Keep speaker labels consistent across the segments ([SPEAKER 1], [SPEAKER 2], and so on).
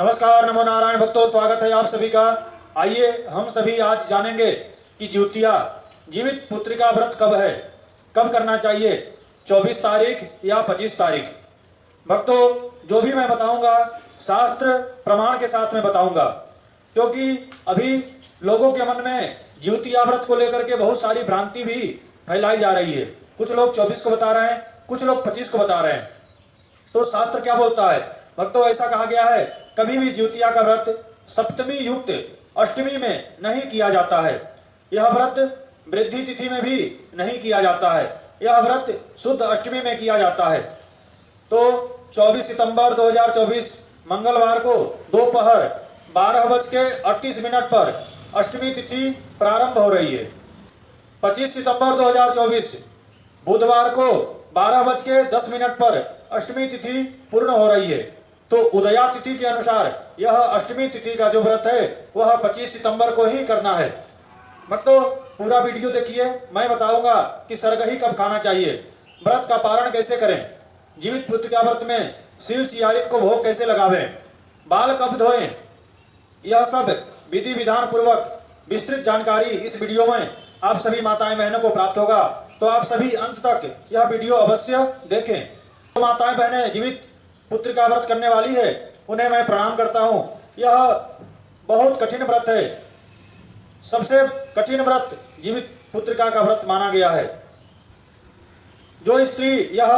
[SPEAKER 1] नमस्कार, नमो नारायण भक्तों, स्वागत है आप सभी का। आइए हम सभी आज जानेंगे कि ज्योतिया जीवित पुत्रिका व्रत कब है, कब करना चाहिए, 24 तारीख या 25 तारीख। भक्तों, जो भी मैं बताऊंगा शास्त्र प्रमाण के साथ में बताऊंगा, क्योंकि अभी लोगों के मन में ज्योतिया व्रत को लेकर के बहुत सारी भ्रांति भी फैलाई जा रही है। कुछ लोग 24 को बता रहे हैं, कुछ लोग 25 को बता रहे हैं। तो शास्त्र क्या बोलता है भक्तों? ऐसा कहा गया है, कभी भी ज्योतिया का व्रत सप्तमी युक्त अष्टमी में नहीं किया जाता है। यह व्रत वृद्धि तिथि में भी नहीं किया जाता है। यह व्रत शुद्ध अष्टमी में किया जाता है। तो 24 सितंबर 2024 मंगलवार को दोपहर 12:38 पर अष्टमी तिथि प्रारंभ हो रही है। 25 सितंबर 2024 बुधवार को 12:10 पर अष्टमी तिथि पूर्ण हो रही है। तो उदया तिथि के अनुसार यह अष्टमी तिथि का जो व्रत है वह 25 सितंबर को ही करना है। भक्तों, पूरा वीडियो देखिए, मैं बताऊंगा कि सरगही कब खाना चाहिए, व्रत का पारण कैसे करें, जीवित पुत्रिका व्रत में सील चियारिन को भोग कैसे लगावें, बाल कब धोएं, यह सब विधि विधान पूर्वक विस्तृत जानकारी इस वीडियो में आप सभी माताएं बहनों को प्राप्त होगा। तो आप सभी अंत तक यह वीडियो अवश्य देखें। तो माताएं बहनें जीवित पुत्रिका व्रत करने वाली है, उन्हें मैं प्रणाम करता हूं। यह बहुत कठिन व्रत है, सबसे कठिन व्रत जीवित पुत्रिका का व्रत माना गया है। जो स्त्री यह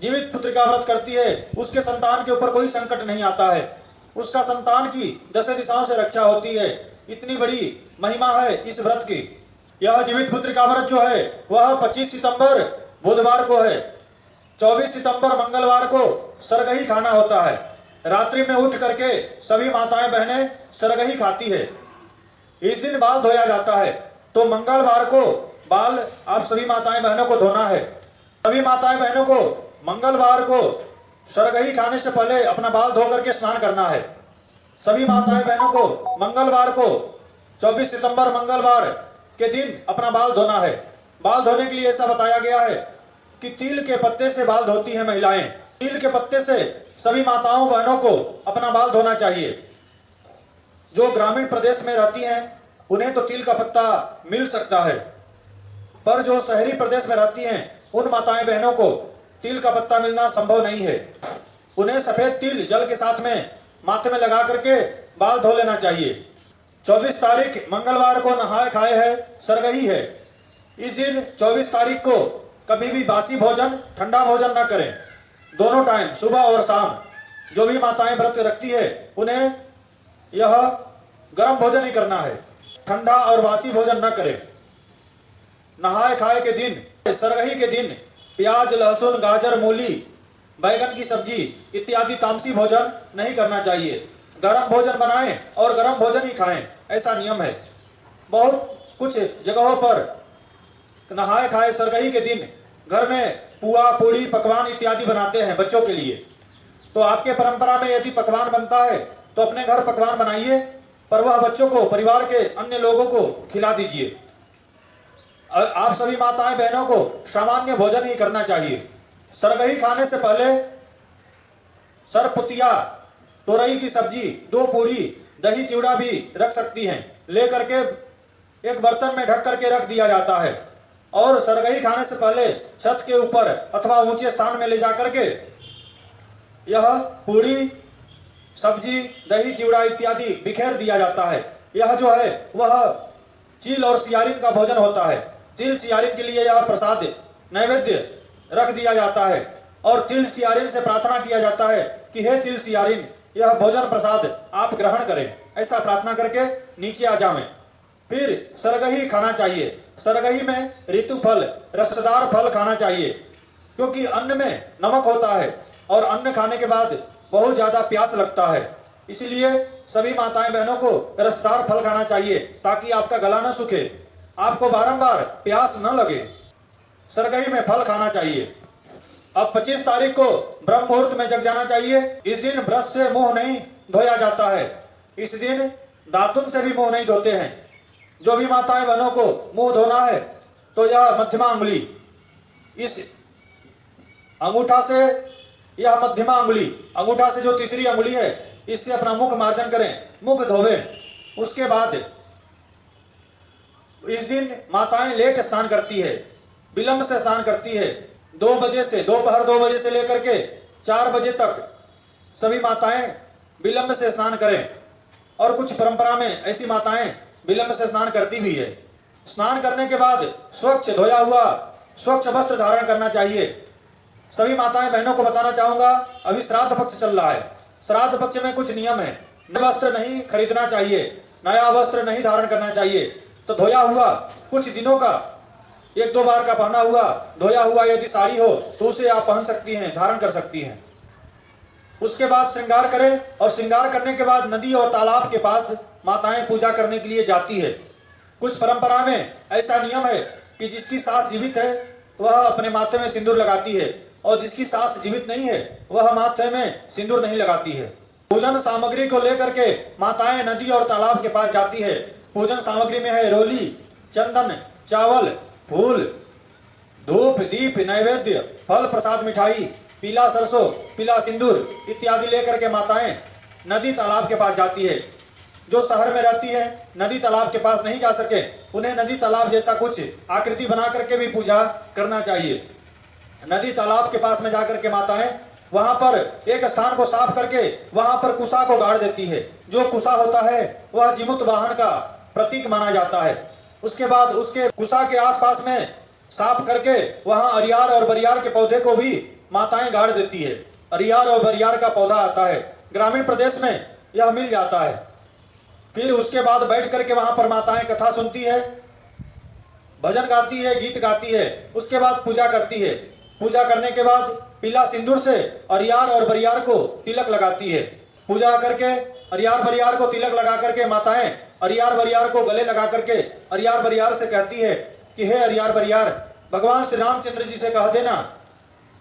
[SPEAKER 1] जीवित पुत्रिका व्रत करती है उसके संतान के ऊपर कोई संकट नहीं आता है, उसका संतान की दस दिशाओं से रक्षा होती है। इतनी बड़ी महिमा है इस व्रत की। यह जीवित पुत्रिका व्रत जो है वह 25 सितंबर बुधवार को है। 24 सितंबर मंगलवार को सरगही खाना होता है। रात्रि में उठ करके सभी माताएं बहनें सरगही खाती है। इस दिन बाल धोया जाता है। तो मंगलवार को बाल आप सभी माताएं बहनों को धोना है। सभी माताएं बहनों को मंगलवार को सरगही खाने से पहले अपना बाल धो करके स्नान करना है। सभी माताएं बहनों को मंगलवार को 24 सितंबर मंगलवार के दिन अपना बाल धोना है। बाल धोने के लिए ऐसा बताया गया है कि तिल के पत्ते से बाल धोती हैं महिलाएं। तिल के पत्ते से सभी माताओं बहनों को अपना बाल धोना चाहिए। जो ग्रामीण प्रदेश में रहती हैं उन्हें तो तिल का पत्ता मिल सकता है, पर जो शहरी प्रदेश में रहती हैं उन माताएं बहनों को तिल का पत्ता मिलना संभव नहीं है। उन्हें सफेद तिल जल के साथ में माथे में लगा करके बाल धो लेना चाहिए। 24 तारीख मंगलवार को नहाए खाए है, सरगही है। इस दिन 24 तारीख को कभी भी बासी भोजन, ठंडा भोजन न करें। दोनों टाइम सुबह और शाम जो भी माताएं व्रत रखती है उन्हें यह गर्म भोजन ही करना है, ठंडा और बासी भोजन न करें। नहाए खाए के दिन, सरगही के दिन प्याज, लहसुन, गाजर, मूली, बैगन की सब्जी इत्यादि तामसी भोजन नहीं करना चाहिए। गर्म भोजन बनाएं और गर्म भोजन ही खाएं, ऐसा नियम है। बहुत कुछ जगहों पर नहाए खाए सरगही के दिन घर में पुआ, पूड़ी, पकवान इत्यादि बनाते हैं बच्चों के लिए। तो आपके परंपरा में यदि पकवान बनता है तो अपने घर पकवान बनाइए, पर वह बच्चों को, परिवार के अन्य लोगों को खिला दीजिए। आप सभी माताएं बहनों को सामान्य भोजन ही करना चाहिए। सरगही खाने से पहले सरपुतिया, तोरई की सब्जी, 2 पूड़ी, दही चिवड़ा भी रख सकती हैं। ले करके एक बर्तन में ढक करके रख दिया जाता है और सरगही खाने से पहले छत के ऊपर अथवा ऊंचे स्थान में ले जा करके यह पूड़ी, सब्जी, दही चिवड़ा इत्यादि बिखेर दिया जाता है। यह जो है वह चील और सियारिन का भोजन होता है। चील सियारिन के लिए यह प्रसाद नैवेद्य रख दिया जाता है और चील सियारिन से प्रार्थना किया जाता है कि हे चील सियारिन, यह भोजन प्रसाद आप ग्रहण करें। ऐसा प्रार्थना करके नीचे आ जाएं। फिर सरगही खाना चाहिए। सरगही में ऋतु फल, रसदार फल खाना चाहिए, क्योंकि अन्न में नमक होता है और अन्न खाने के बाद बहुत ज़्यादा प्यास लगता है। इसलिए सभी माताएं बहनों को रसदार फल खाना चाहिए ताकि आपका गला न सूखे, आपको बारंबार प्यास न लगे। सरगही में फल खाना चाहिए। अब 25 तारीख को ब्रह्म मुहूर्त में जग जाना चाहिए। इस दिन ब्रश से मुंह नहीं धोया जाता है। इस दिन दातुन से भी मुंह नहीं धोते हैं। जो भी माताएं बहनों को मुंह धोना है तो यह मध्यमा अंगुली, इस अंगूठा से, यह मध्यमा अंगुली, अंगूठा से जो तीसरी अंगुली है इससे अपना मुख मार्जन करें, मुख धोवें। उसके बाद इस दिन माताएं लेट स्नान करती है, विलंब से स्नान करती है। 2 बजे से, दोपहर 2 बजे से लेकर के 4 बजे तक सभी माताएं विलंब से स्नान करें। और कुछ परंपरा में ऐसी माताएं विलंब से स्नान करती भी है। स्नान करने के बाद स्वच्छ धोया हुआ स्वच्छ वस्त्र धारण करना चाहिए। सभी माताएं बहनों को बताना चाहूँगा, अभी श्राद्ध पक्ष चल रहा है। श्राद्ध पक्ष में कुछ नियम है। नया वस्त्र नहीं खरीदना चाहिए, नया वस्त्र नहीं धारण करना चाहिए। तो धोया हुआ कुछ दिनों का 1-2 बार का पहना हुआ धोया हुआ यदि साड़ी हो तो उसे आप पहन सकती हैं, धारण कर सकती हैं। उसके बाद श्रृंगार करें और श्रृंगार करने के बाद नदी और तालाब के पास माताएं पूजा करने के लिए जाती है। कुछ परंपरा में ऐसा नियम है कि जिसकी सास जीवित है वह अपने माथे में सिंदूर लगाती है और जिसकी सास जीवित नहीं है वह माथे में सिंदूर नहीं लगाती है। पूजन सामग्री को लेकर के माताएं नदी और तालाब के पास जाती है। पूजन सामग्री में है रोली, चंदन, चावल, फूल, धूप, दीप, नैवेद्य, फल, प्रसाद, मिठाई, पीला सरसों, पीला सिंदूर इत्यादि लेकर के माताएं नदी तालाब के पास जाती है। जो शहर में रहती है नदी तालाब के पास नहीं जा सके, उन्हें नदी तालाब जैसा कुछ आकृति बना करके भी पूजा करना चाहिए। नदी तालाब के पास में जाकर के माताएं वहां पर एक स्थान को साफ करके वहां पर कुसा को गाड़ देती है। जो कुसा होता है वह जीमूत वाहन का प्रतीक माना जाता है। उसके बाद उसके कुसा के आसपास में साफ करके वहां अरियार और बरियार के पौधे को भी माताएं गाड़ देती है। अरियार और बरियार का पौधा आता है, ग्रामीण प्रदेश में यह मिल जाता है। फिर उसके बाद बैठ करके वहां पर माताएं कथा सुनती है, भजन गाती है, गीत गाती है। उसके बाद पूजा करती है। पूजा करने के बाद पीला सिंदूर से अरियार और बरियार को तिलक लगाती है। पूजा करके अरियार बरियार को तिलक लगा करके माताएं अरियार बरियार को गले लगा करके अरियार बरियार से कहती है कि हे अरियार बरियार, भगवान श्री रामचंद्र जी से कह देना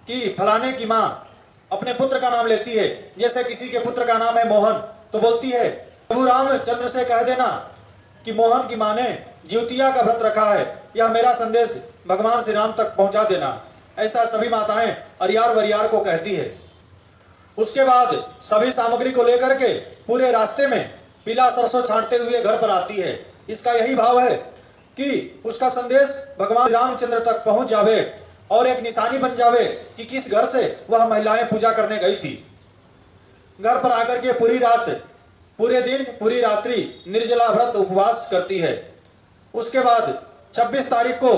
[SPEAKER 1] कि फलाने की माँ अपने पुत्र का नाम लेती है। जैसे किसी के पुत्र का नाम है मोहन तो बोलती है प्रभु रामचंद्र से कह देना कि मोहन की माँ ने ज्योतिया का व्रत रखा है, यह मेरा संदेश भगवान श्री राम तक पहुंचा देना। ऐसा सभी माताएं अरियार बरियार को कहती है। उसके बाद सभी सामग्री को लेकर के पूरे रास्ते में पीला सरसों छांटते हुए घर पर आती है। इसका यही भाव है कि उसका संदेश भगवान रामचंद्र तक पहुंच जावे और एक निशानी बन जावे कि किस घर से वह महिलाएं पूजा करने गई थी। घर पर आकर के पूरी रात, पूरे दिन, पूरी रात्रि निर्जला व्रत उपवास करती है। उसके बाद 26 तारीख को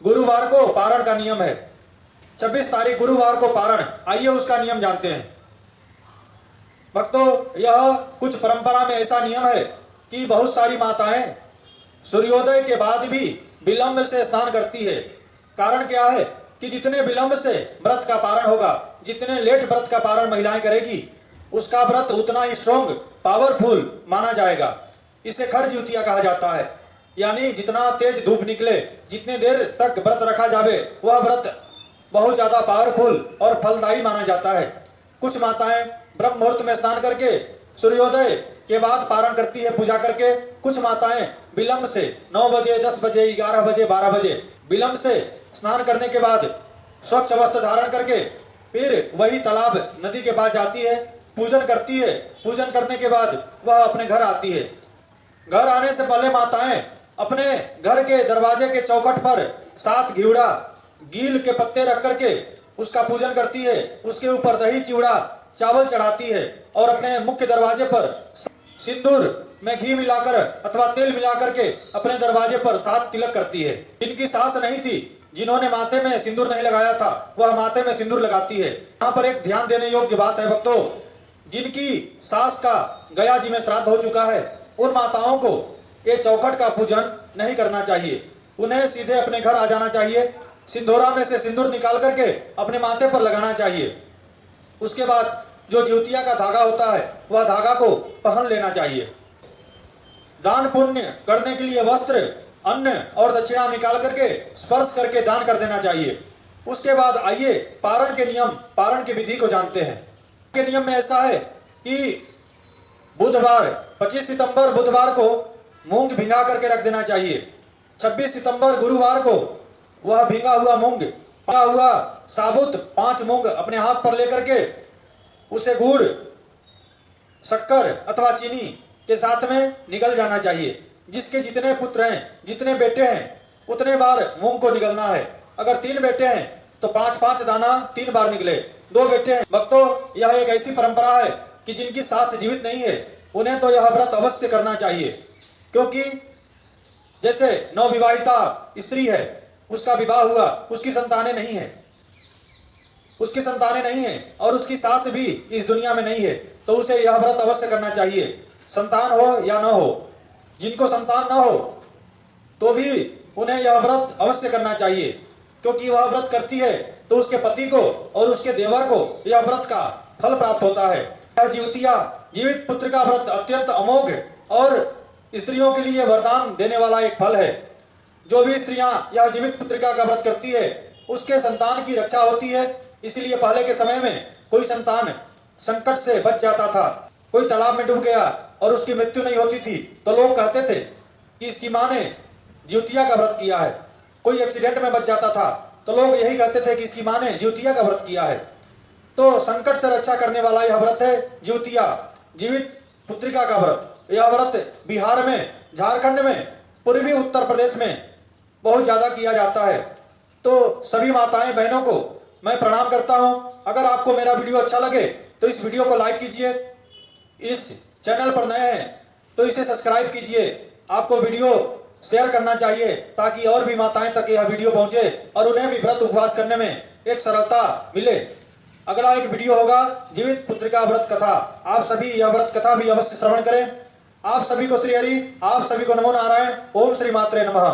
[SPEAKER 1] गुरुवार को पारण का नियम है। 26 तारीख गुरुवार को पारण, आइए उसका नियम जानते हैं। भक्तों, यह कुछ परंपरा में ऐसा नियम है कि बहुत सारी माताएं सूर्योदय के बाद भी विलंब से स्नान करती है। कारण क्या है कि जितने विलंब से व्रत का पारण होगा, जितने लेट व्रत का पारण महिलाएं करेगी, उसका व्रत उतना ही स्ट्रॉन्ग, पावरफुल माना जाएगा। इसे खर ज्योतिया कहा जाता है। यानी जितना तेज धूप निकले, जितने देर तक व्रत रखा जावे, वह व्रत बहुत ज़्यादा पावरफुल और फलदायी माना जाता है। कुछ माताएं ब्रह्म मुहूर्त में स्नान करके सूर्योदय के बाद पारण करती है पूजा करके। कुछ माताएं विलंब से 9 बजे, 10 बजे, 11 बजे, 12 बजे विलंब से स्नान करने के बाद स्वच्छ वस्त्र धारण करके फिर वही तालाब, नदी के पास जाती है, पूजन करती है। पूजन करने के बाद वह अपने घर आती है। घर आने से पहले माताएं अपने घर के दरवाजे के चौखट पर 7 घिउड़ा गील के पत्ते रख करके उसका पूजन करती है। उसके ऊपर दही, चिवड़ा, चावल चढ़ाती है और अपने मुख्य दरवाजे पर सिंदूर में घी मिलाकर अथवा तेल मिलाकर के अपने दरवाजे पर 7 तिलक करती है। जिनकी सास नहीं थी, जिन्होंने माथे में सिंदूर नहीं लगाया था, वह माथे में सिंदूर लगाती है। यहाँ पर एक ध्यान देने योग्य बात है भक्तों, जिनकी सास का गया जी में श्राद्ध हो चुका है, उन माताओं को ये चौखट का पूजन नहीं करना चाहिए। उन्हें सीधे अपने घर आ जाना चाहिए। सिंदूरा में से सिंदूर निकाल करके अपने माथे पर लगाना चाहिए। उसके बाद जो ज्योतिया का धागा होता है वह धागा को पहन लेना चाहिए। दान पुण्य करने के लिए वस्त्र, अन्न और दक्षिणा निकाल करके स्पर्श करके दान कर देना चाहिए। उसके बाद आइए पारण के नियम, पारण की विधि को जानते हैं। के नियम में ऐसा है कि बुधवार 25 सितंबर बुधवार को मूंग भिंगा करके रख देना चाहिए। 26 सितंबर गुरुवार को वह भिंगा हुआ मूंग, भिंगा हुआ साबुत 5 मूंग अपने हाथ पर लेकर के उसे गुड़ शक्कर अथवा चीनी के साथ में निगल जाना चाहिए। जिसके जितने पुत्र हैं, जितने बेटे हैं, उतने बार मूंग को निगलना है। अगर 3 बेटे हैं तो 5-5 दाना 3 बार निकले। 2 बेटे हैं। भक्तों, यह एक ऐसी परंपरा है कि जिनकी सास जीवित नहीं है उन्हें तो यह व्रत अवश्य करना चाहिए, क्योंकि जैसे नवविवाहिता स्त्री है, उसका विवाह हुआ, उसकी संतानें नहीं है और उसकी सास भी इस दुनिया में नहीं है, तो उसे यह व्रत अवश्य करना चाहिए, संतान हो या न हो। जिनको संतान न हो तो भी उन्हें यह व्रत अवश्य करना चाहिए, क्योंकि वह व्रत करती है तो उसके पति को और उसके देवर को यह व्रत का फल प्राप्त होता है। यह जिउतिया जीवित पुत्र का व्रत अत्यंत अमोघ और स्त्रियों के लिए वरदान देने वाला एक फल है। जो भी स्त्रियां यह जीवित पुत्रिका का व्रत करती है उसके संतान की रक्षा होती है। इसलिए पहले के समय में कोई संतान संकट से बच जाता था, कोई तालाब में डूब गया और उसकी मृत्यु नहीं होती थी तो लोग कहते थे कि इसकी माँ ने जिउतिया का व्रत किया है। कोई एक्सीडेंट में बच जाता था तो लोग यही कहते थे कि इसकी माँ ने जिउतिया का व्रत किया है। तो संकट से रक्षा करने वाला यह व्रत है जिउतिया, जीवित पुत्रिका का व्रत। यह व्रत बिहार में, झारखंड में, पूर्वी उत्तर प्रदेश में बहुत ज़्यादा किया जाता है। तो सभी माताएं बहनों को मैं प्रणाम करता हूं। अगर आपको मेरा वीडियो अच्छा लगे तो इस वीडियो को लाइक कीजिए। इस चैनल पर नए हैं तो इसे सब्सक्राइब कीजिए। आपको वीडियो शेयर करना चाहिए ताकि और भी माताएं तक यह वीडियो पहुंचे और उन्हें भी व्रत उपवास करने में एक सरलता मिले। अगला एक वीडियो होगा जीवित पुत्रिका व्रत कथा। आप सभी यह व्रत कथा भी अवश्य श्रवण करें। आप सभी को श्री हरि, आप सभी को नमो नारायण। ओम श्री मात्रे नमः।